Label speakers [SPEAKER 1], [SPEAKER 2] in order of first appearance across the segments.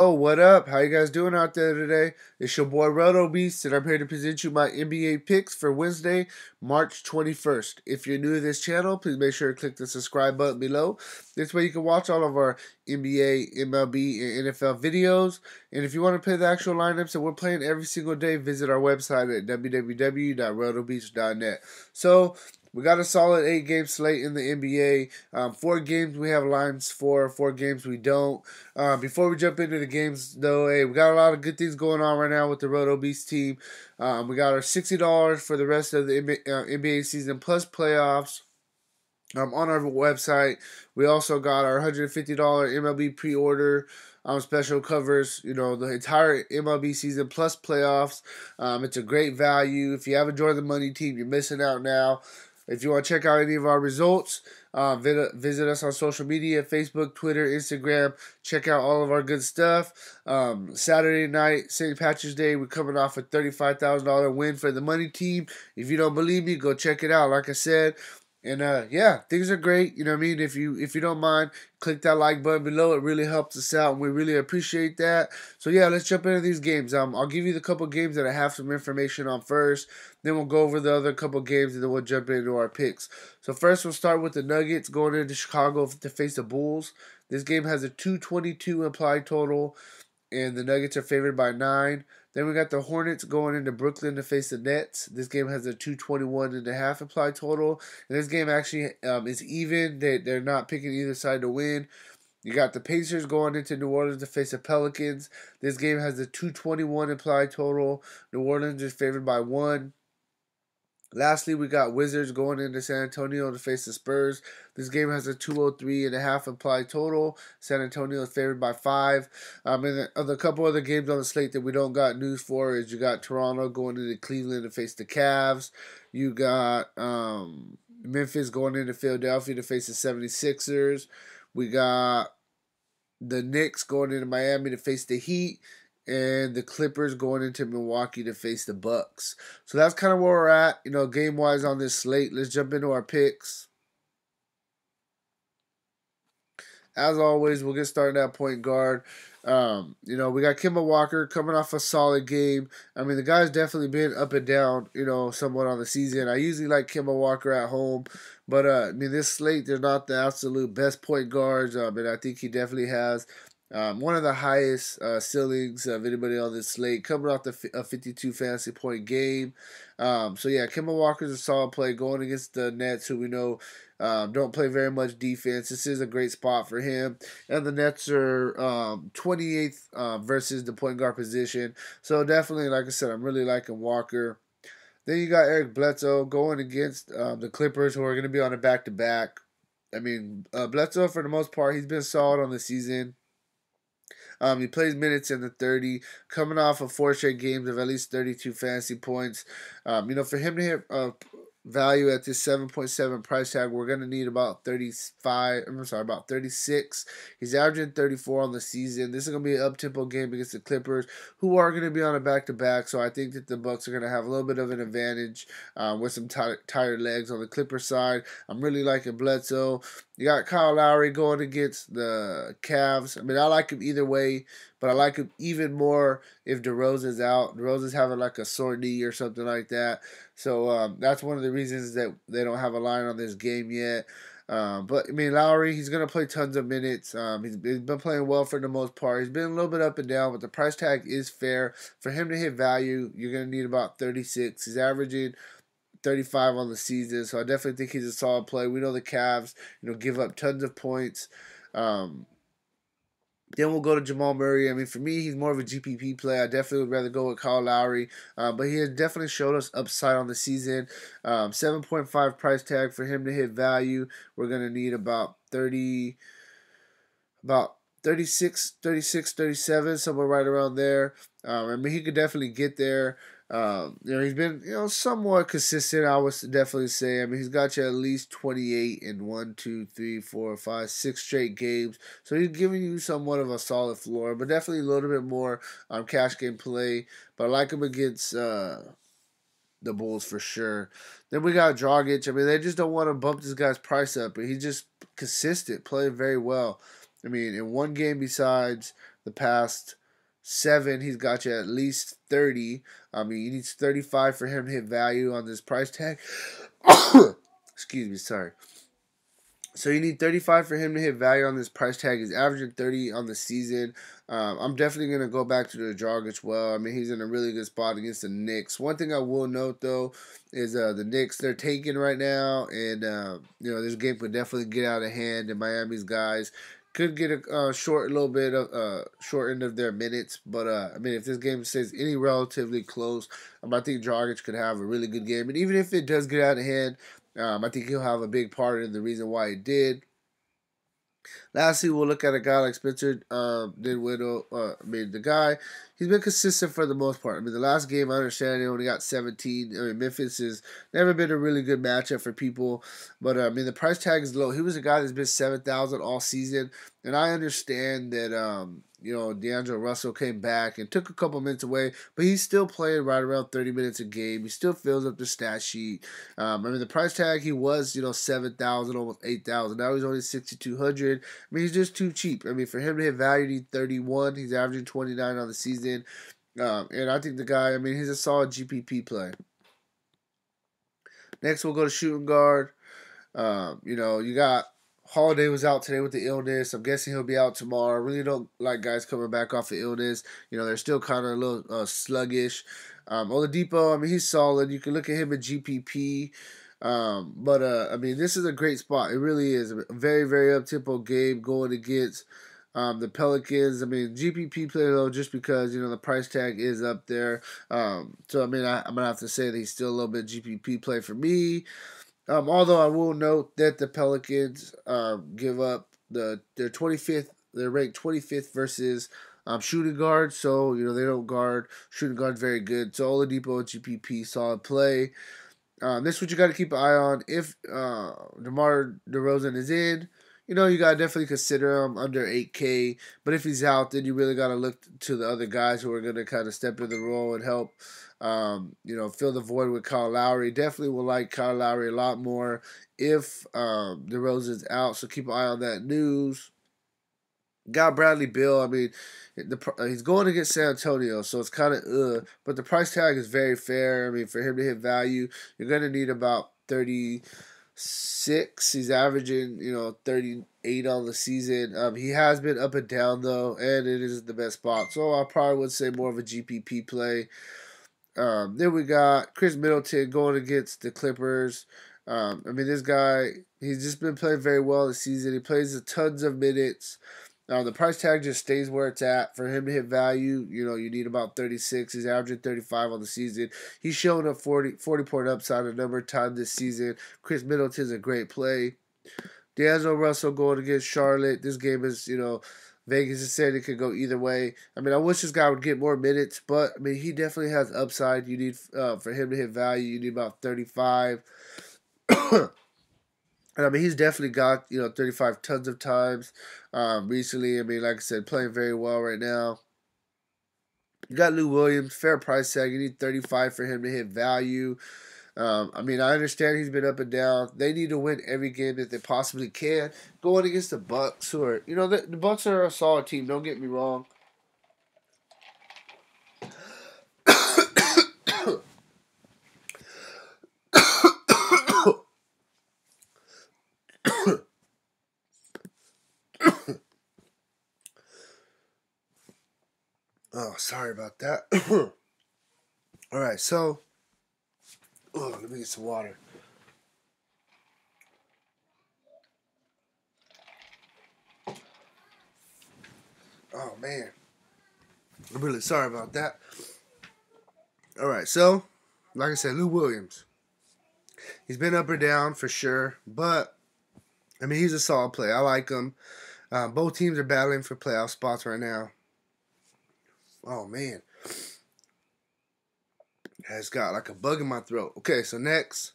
[SPEAKER 1] Oh, what up? How you guys doing out there today? It's your boy Roto Beast, and I'm here to present you my NBA picks for Wednesday, March 21st. If you're new to this channel, please make sure to click the subscribe button below. This way you can watch all of our NBA, MLB, and NFL videos. And if you want to play the actual lineups that we're playing every single day, visit our website at www.rotobeast.net. So, we got a solid 8-game slate in the NBA. 4 games we have lines for, 4 games we don't. Before we jump into the games, though, hey, we got a lot of good things going on right now with the Roto Beast team. We got our $60 for the rest of the NBA season plus playoffs. On our website, we also got our $150 MLB pre-order special covers, the entire MLB season plus playoffs. It's a great value. If you haven't joined the money team, you're missing out now. If you want to check out any of our results, visit us on social media, Facebook, Twitter, Instagram. Check out all of our good stuff. Saturday night, St. Patrick's Day, we're coming off a $35,000 win for the money team. If you don't believe me, go check it out. Like I said, and yeah, things are great. You know what I mean? If you don't mind, click that like button below. It really helps us out, and we really appreciate that. So yeah, let's jump into these games. I'll give you the couple games that I have some information on first. Then we'll go over the other couple games, and then we'll jump into our picks. So first, we'll start with the Nuggets going into Chicago to face the Bulls. This game has a 222 implied total, and the Nuggets are favored by 9. Then we got the Hornets going into Brooklyn to face the Nets. This game has a 221.5 implied total. And this game actually is even. They're not picking either side to win. You got the Pacers going into New Orleans to face the Pelicans. This game has a 221 implied total. New Orleans is favored by 1. Lastly, we got Wizards going into San Antonio to face the Spurs. This game has a 203.5 implied total. San Antonio is favored by 5. And the couple other games on the slate that we don't got news for is you got Toronto going into Cleveland to face the Cavs. You got Memphis going into Philadelphia to face the 76ers. We got the Knicks going into Miami to face the Heat, and the Clippers going into Milwaukee to face the Bucks. So that's kind of where we're at, game-wise on this slate. Let's jump into our picks. As always, we'll get started at point guard. We got Kemba Walker coming off a solid game. I mean, the guy's definitely been up and down, somewhat on the season. I usually like Kemba Walker at home, but this slate, they're not the absolute best point guards. And I think he definitely has one of the highest ceilings of anybody on this slate, coming off the 52 fantasy point game. So yeah, Kemba Walker's a solid play going against the Nets, who we know don't play very much defense. This is a great spot for him. And the Nets are 28th versus the point guard position. So definitely, like I said, I'm really liking Walker. Then you got Eric Bledsoe going against the Clippers, who are going to be on a back-to-back. I mean, Bledsoe, for the most part, he's been solid on the season. He plays minutes in the 30, coming off of 4 straight games of at least 32 fantasy points. For him to hit value at this 7.7 price tag, we're going to need about 36. He's averaging 34 on the season. This is going to be an up-tempo game against the Clippers, who are going to be on a back-to-back, so I think that the Bucks are going to have a little bit of an advantage with some tired legs on the Clippers side. I'm really liking Bledsoe. You got Kyle Lowry going against the Cavs. I mean, I like him either way, but I like him even more if DeRozan's out. DeRozan's having like a sore knee or something like that. So that's one of the reasons that they don't have a line on this game yet. But, I mean, Lowry, he's going to play tons of minutes. He's been playing well for the most part. He's been a little bit up and down, but the price tag is fair. For him to hit value, you're going to need about 36. He's averaging 35 on the season, so I definitely think he's a solid play. We know the Cavs, give up tons of points. Then we'll go to Jamal Murray. I mean, for me, he's more of a GPP play. I definitely would rather go with Kyle Lowry, but he has definitely showed us upside on the season. 7.5 price tag for him to hit value. We're going to need about 36, 37, somewhere right around there. I mean, he could definitely get there. He's been, somewhat consistent, I would definitely say. I mean, he's got you at least 28 in 1, 2, 3, 4, 5, 6 straight games. So he's giving you somewhat of a solid floor, but definitely a little bit more cash game play. But I like him against the Bulls for sure. Then we got Dragic. I mean, they just don't want to bump this guy's price up, but he's just consistent, playing very well. I mean, in one game besides the past 7, he's got you at least 30. I mean, you need 35 for him to hit value on this price tag. Excuse me, sorry. So you need 35 for him to hit value on this price tag. He's averaging 30 on the season. I'm definitely going to go back to the Dragic well. I mean, he's in a really good spot against the Knicks. One thing I will note, though, is the Knicks, they're taking right now. And, this game could definitely get out of hand. And Miami's guys could get a short little bit of short end of their minutes. But, I mean, if this game stays any relatively close, I think Dragic could have a really good game. And even if it does get out of hand, I think he'll have a big part in the reason why he did. Lastly, we'll look at a guy like Spencer Dinwiddie. The guy, he's been consistent for the most part. I mean, the last game, I understand he only got 17. I mean, Memphis has never been a really good matchup for people. But, the price tag is low. He was a guy that's been 7,000 all season. And I understand that, D'Angelo Russell came back and took a couple minutes away, but he's still playing right around 30 minutes a game. He still fills up the stat sheet. The price tag, he was, 7,000, almost 8,000. Now he's only 6,200. I mean, he's just too cheap. I mean, for him to hit value, he need 31. He's averaging 29 on the season. And I think the guy, I mean, he's a solid GPP play. Next, we'll go to shooting guard. You got Holiday was out today with the illness. I'm guessing he'll be out tomorrow. I really don't like guys coming back off the illness. They're still kind of a little sluggish. Oladipo, I mean, he's solid. You can look at him in GPP. This is a great spot. It really is a very, very up-tempo game going against the Pelicans. I mean, GPP play, though, just because, the price tag is up there. I'm going to have to say that he's still a little bit GPP play for me. Although I will note that the Pelicans give up their 25th. They're ranked 25th versus shooting guard, so they don't guard shooting guard very good. So Oladipo and GPP solid play. This is what you got to keep an eye on. If DeMar DeRozan is in, you got to definitely consider him under 8K. But if he's out, then you really got to look to the other guys who are going to kind of step in the role and help, fill the void with Kyle Lowry. Definitely will like Kyle Lowry a lot more if DeRozan's out. So keep an eye on that news. Got Bradley Beal. I mean, he's going against San Antonio, so it's kind of but the price tag is very fair. I mean, for him to hit value, you're going to need about 36. He's averaging, 38 on the season. He has been up and down, though, and it is the best spot. So I probably would say more of a GPP play. Then we got Chris Middleton going against the Clippers. This guy, he's just been playing very well this season. He plays tons of minutes. The price tag just stays where it's at. For him to hit value, you need about 36. He's averaging 35 on the season. He's shown a 40-point upside a number of times this season. Chris Middleton's a great play. D'Angelo Russell going against Charlotte. This game is, Vegas has said it could go either way. I mean, I wish this guy would get more minutes, but, he definitely has upside. You need, for him to hit value, you need about 35. And he's definitely got, 35 tons of times recently. Like I said, playing very well right now. You got Lou Williams, fair price tag. You need 35 for him to hit value. I understand he's been up and down. They need to win every game that they possibly can. Going against the Bucks, who are, the Bucks are a solid team. Don't get me wrong. Oh, sorry about that. All right, so let me get some water. Oh, man. I'm really sorry about that. All right, so, like I said, Lou Williams. He's been up or down for sure, but, he's a solid play. I like him. Both teams are battling for playoff spots right now. Oh, man. It's got like a bug in my throat. Okay, so next,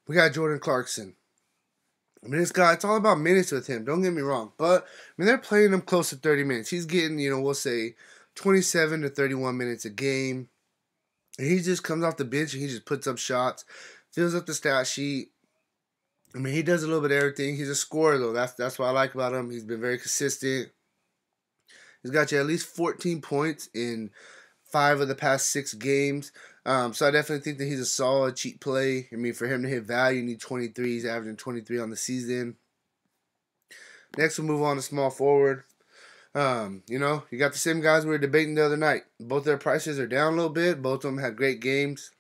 [SPEAKER 1] we got Jordan Clarkson. This guy, it's all about minutes with him. Don't get me wrong. But, they're playing him close to 30 minutes. He's getting, we'll say 27 to 31 minutes a game. And he just comes off the bench and he just puts up shots, fills up the stat sheet. He does a little bit of everything. He's a scorer, though. That's what I like about him. He's been very consistent. He's got you at least 14 points in 5 of the past 6 games. So I definitely think that he's a solid, cheap play. I mean, for him to hit value, you need 23. He's averaging 23 on the season. Next, we'll move on to small forward. You got the same guys we were debating the other night. Both their prices are down a little bit. Both of them had great games.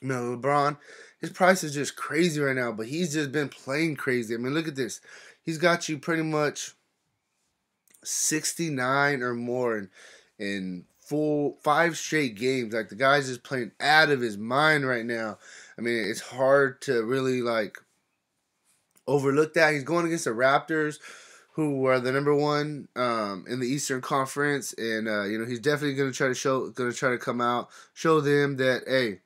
[SPEAKER 1] LeBron, his price is just crazy right now, but he's just been playing crazy. I mean, look at this. He's got you pretty much 69 or more in full 5 straight games. Like, the guy's just playing out of his mind right now. I mean, it's hard to really, overlook that. He's going against the Raptors, who are the number 1 in the Eastern Conference, and he's definitely going to try to come out, show them that, hey,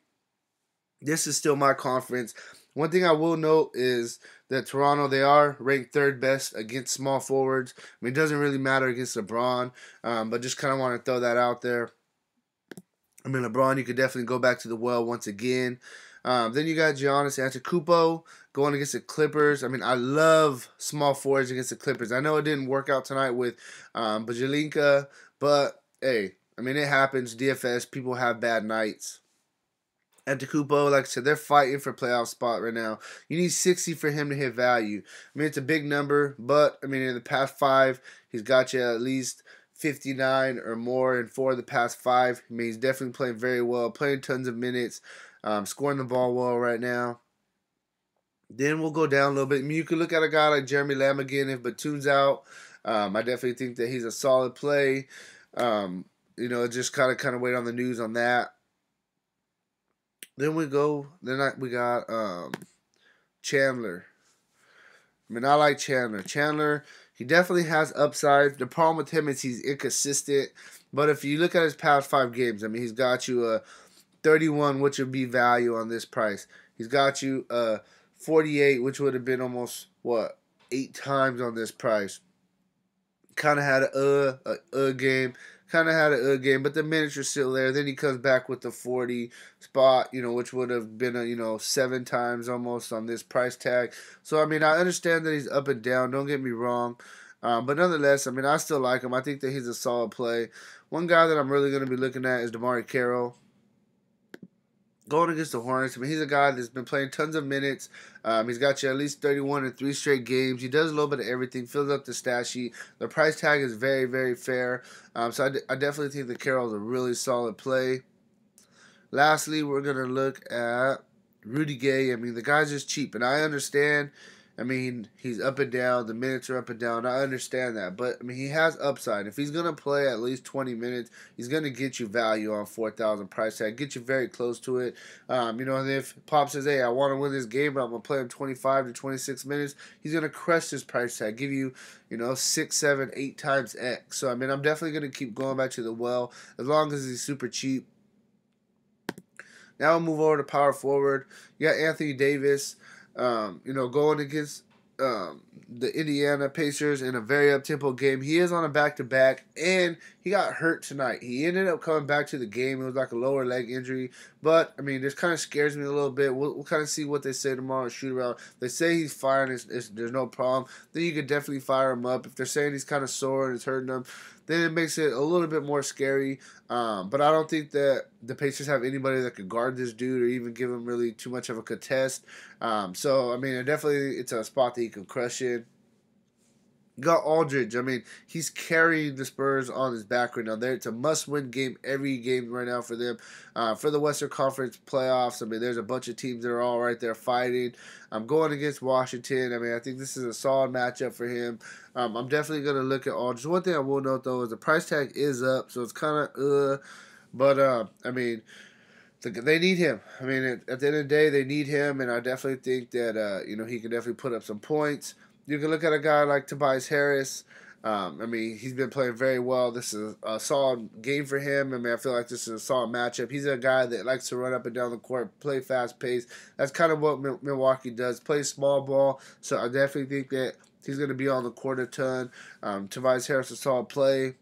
[SPEAKER 1] this is still my conference. One thing I will note is that Toronto, they are ranked 3rd best against small forwards. I mean, it doesn't really matter against LeBron, but just kind of want to throw that out there. I mean, LeBron, you could definitely go back to the well once again. Then you got Giannis Antetokounmpo going against the Clippers. I mean, I love small forwards against the Clippers. I know it didn't work out tonight with Bajalinka, but hey, I mean, it happens. DFS, people have bad nights. Antetokounmpo, like I said, they're fighting for playoff spot right now. You need 60 for him to hit value. I mean, it's a big number, but I mean, in the past 5, he's got you at least 59 or more in 4 of the past 5. I mean, he's definitely playing very well, playing tons of minutes, scoring the ball well right now. Then we'll go down a little bit. I mean, you could look at a guy like Jeremy Lamb again if Batum's out. I definitely think that he's a solid play. Just kind of wait on the news on that. Then we got Chandler. I mean, I like Chandler. Chandler, he definitely has upside. The problem with him is he's inconsistent. But if you look at his past 5 games, I mean, he's got you a 31, which would be value on this price. He's got you a 48, which would have been almost, 8 times on this price. Kind of had a game. But the minutes are still there. Then he comes back with the 40 spot, which would have been 7 times almost on this price tag. So, I mean, I understand that he's up and down. Don't get me wrong. But nonetheless, I mean, I still like him. I think that he's a solid play. One guy that I'm really going to be looking at is DeMar Carroll. Going against the Hornets, I mean, he's a guy that's been playing tons of minutes. He's got you at least 31 in 3 straight games. He does a little bit of everything, fills up the stat sheet. The price tag is very, very fair. So I definitely think that Carroll's a really solid play. Lastly, we're going to look at Rudy Gay. I mean, the guy's just cheap, and I understand. I mean, he's up and down. The minutes are up and down. I understand that. But, I mean, he has upside. If he's going to play at least 20 minutes, he's going to get you value on 4,000 price tag. Get you very close to it. And if Pop says, hey, I want to win this game, but I'm going to play him 25 to 26 minutes, he's going to crush this price tag. Give you, 6, 7, 8 times X. So, I mean, I'm definitely going to keep going back to the well as long as he's super cheap. Now we'll move over to power forward. You got Anthony Davis. Going against the Indiana Pacers in a very up-tempo game. He is on a back-to-back, and he got hurt tonight. He ended up coming back to the game. It was like a lower leg injury. But, I mean, this kind of scares me a little bit. We'll kind of see what they say tomorrow in shoot-around. They say he's fine. There's no problem. Then you could definitely fire him up. If they're saying he's kind of sore and it's hurting him, then it makes it a little bit more scary. But I don't think that the Pacers have anybody that could guard this dude or even give him really too much of a contest. So, I mean, it's a spot that he can crush in. Got Aldridge. I mean, he's carrying the Spurs on his back right now. It's a must-win game every game right now for them. For the Western Conference playoffs, I mean, there's a bunch of teams that are all right there fighting. I'm going against Washington. I mean, I think this is a solid matchup for him. I'm definitely going to look at Aldridge. One thing I will note, though, is the price tag is up, so it's kind of But, I mean, they need him. I mean, at the end of the day, they need him, and I definitely think that, he can definitely put up some points. You can look at a guy like Tobias Harris. I mean, he's been playing very well. This is a solid game for him. I mean, I feel like this is a solid matchup. He's a guy that likes to run up and down the court, play fast pace. That's kind of what Milwaukee does, play small ball. So I definitely think that he's going to be on the court a ton. Tobias Harris is a solid play.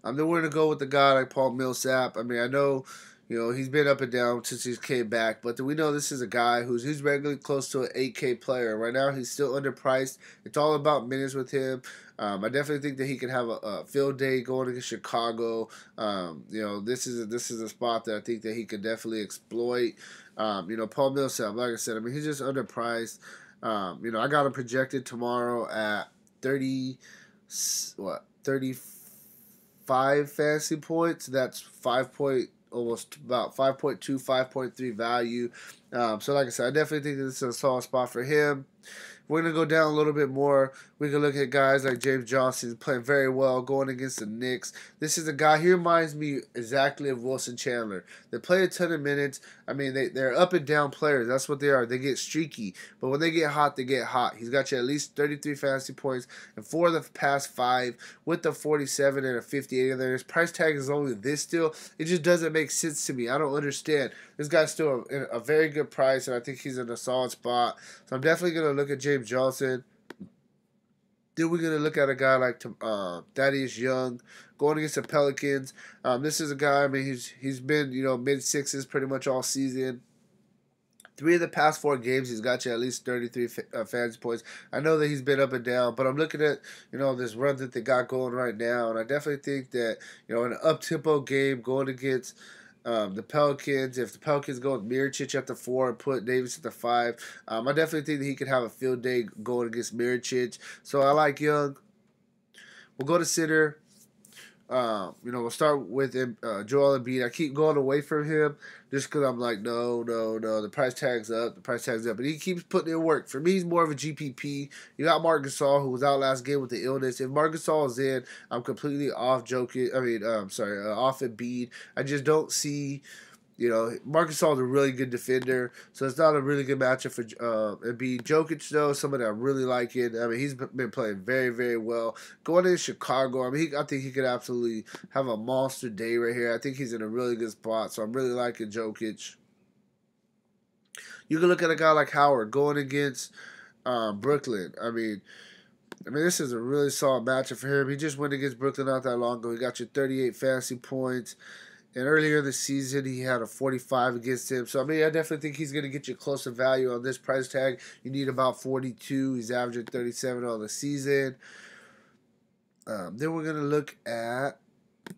[SPEAKER 1] Then we're going to go with the guy like Paul Millsap. I mean, I know, You know, he's been up and down since he came back, but we know this is a guy who's regularly close to an 8K player. Right now, he's still underpriced. It's all about minutes with him. I definitely think that he can have a field day going against Chicago. You know, this is a spot that I think that he could definitely exploit. You know, Paul Millsap, like I said, I mean, he's just underpriced. You know, I got him projected tomorrow at 35 fantasy points. That's 5 point, almost about 5.2, 5.3 value. So like I said, I definitely think this is a solid spot for him. We're going to go down a little bit more. We can look at guys like James Johnson playing very well, going against the Knicks. This is a guy, he reminds me exactly of Wilson Chandler. They play a ton of minutes. I mean, they're up and down players. That's what they are. They get streaky. But when they get hot, they get hot. He's got you at least 33 fantasy points and 4 of the past 5 with the 47 and a 58 in there. His price tag is only this still. It just doesn't make sense to me. I don't understand. This guy's still a very good price, and I think he's in a solid spot. So I'm definitely going to look at James Johnson. Then we're going to look at a guy like Thaddeus Young going against the Pelicans. This is a guy, I mean, he's been, you know, mid-sixes pretty much all season. 3 of the past 4 games, he's got you at least 33 fantasy points. I know that he's been up and down, but I'm looking at, you know, this run that they got going right now, and I definitely think that, you know, in an up-tempo game going against the Pelicans, if the Pelicans go with Mirotic at the 4 and put Davis at the 5, I definitely think that he could have a field day going against Mirotic. So I like Young. We'll go to center. You know, we'll start with Joel Embiid. I keep going away from him just because I'm like, no. The price tag's up. But he keeps putting in work. For me, he's more of a GPP. You got Marc Gasol, who was out last game with the illness. If Marc Gasol is in, I'm completely off off Embiid. I just don't see. You know, Marc Gasol is a really good defender, so it's not a really good matchup for Embiid. Jokic, though, somebody I really like it. I mean, he's been playing very, very well. Going in Chicago, I mean, I think he could absolutely have a monster day right here. I think he's in a really good spot, so I'm really liking Jokic. You can look at a guy like Howard going against Brooklyn. I mean, this is a really solid matchup for him. He just went against Brooklyn not that long ago. He got you 38 fantasy points. And earlier in the season, he had a 45 against him. So, I mean, I definitely think he's going to get you close to value on this price tag. You need about 42. He's averaging 37 on the season. Then we're going to look at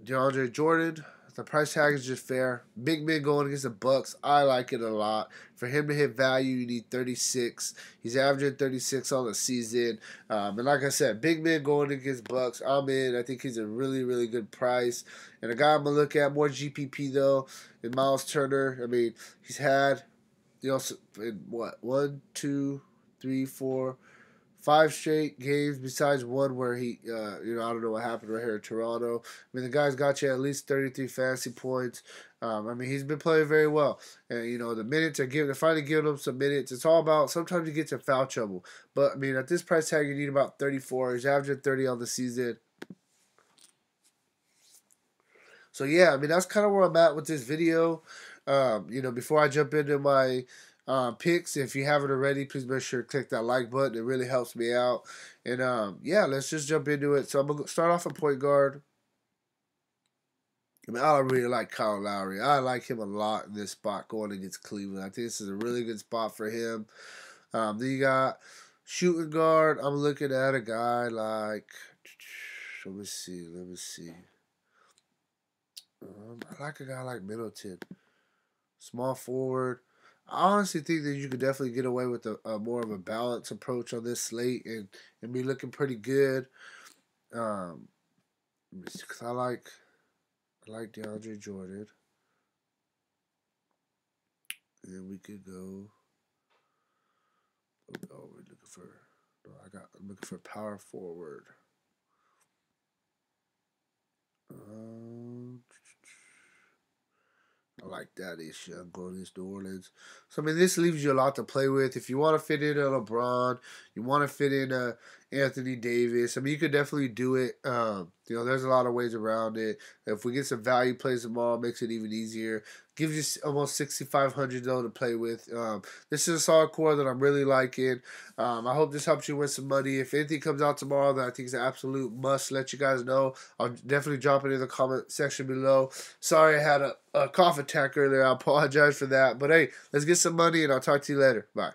[SPEAKER 1] DeAndre Jordan. The price tag is just fair. Big men going against the Bucks. I like it a lot. For him to hit value, you need 36. He's averaging 36 on the season. And like I said, big men going against Bucks. I'm in. I think he's a really, really good price. And a guy I'm going to look at, more GPP though, is Miles Turner. I mean, he's had, you know, in what, 1, 2, 3, 4, 5 straight games besides one where he, you know, I don't know what happened right here in Toronto. I mean, the guy's got you at least 33 fantasy points. I mean, he's been playing very well. And, you know, the minutes they're finally giving him some minutes. It's all about, sometimes he gets in foul trouble. But, I mean, at this price tag, you need about 34. He's averaging 30 on the season. So, yeah, I mean, that's kind of where I'm at with this video. You know, before I jump into my picks, if you haven't already, please make sure to click that like button. It really helps me out. And yeah, let's just jump into it. So I'm gonna start off at point guard. I mean, I really like Kyle Lowry. I like him a lot in this spot going against Cleveland. I think this is a really good spot for him. Then you got shooting guard. I'm looking at a guy like, let me see. I like a guy like Middleton. Small forward. I honestly think that you could definitely get away with a more of a balanced approach on this slate and be looking pretty good. Because I like DeAndre Jordan. And then we could go. Oh, we're looking for. No, I'm looking for power forward. I like that issue. I'm going against New Orleans. So, I mean, this leaves you a lot to play with. If you want to fit in a LeBron, you want to fit in a Anthony Davis. I mean, you could definitely do it. There's a lot of ways around it. If we get some value plays tomorrow, it makes it even easier. Gives you almost 6,500 though to play with. This is a solid core that I'm really liking. I hope this helps you win some money. If anything comes out tomorrow that I think is an absolute must, let you guys know. I'll definitely drop it in the comment section below. Sorry I had a cough attack earlier. I apologize for that. But hey, let's get some money and I'll talk to you later. Bye.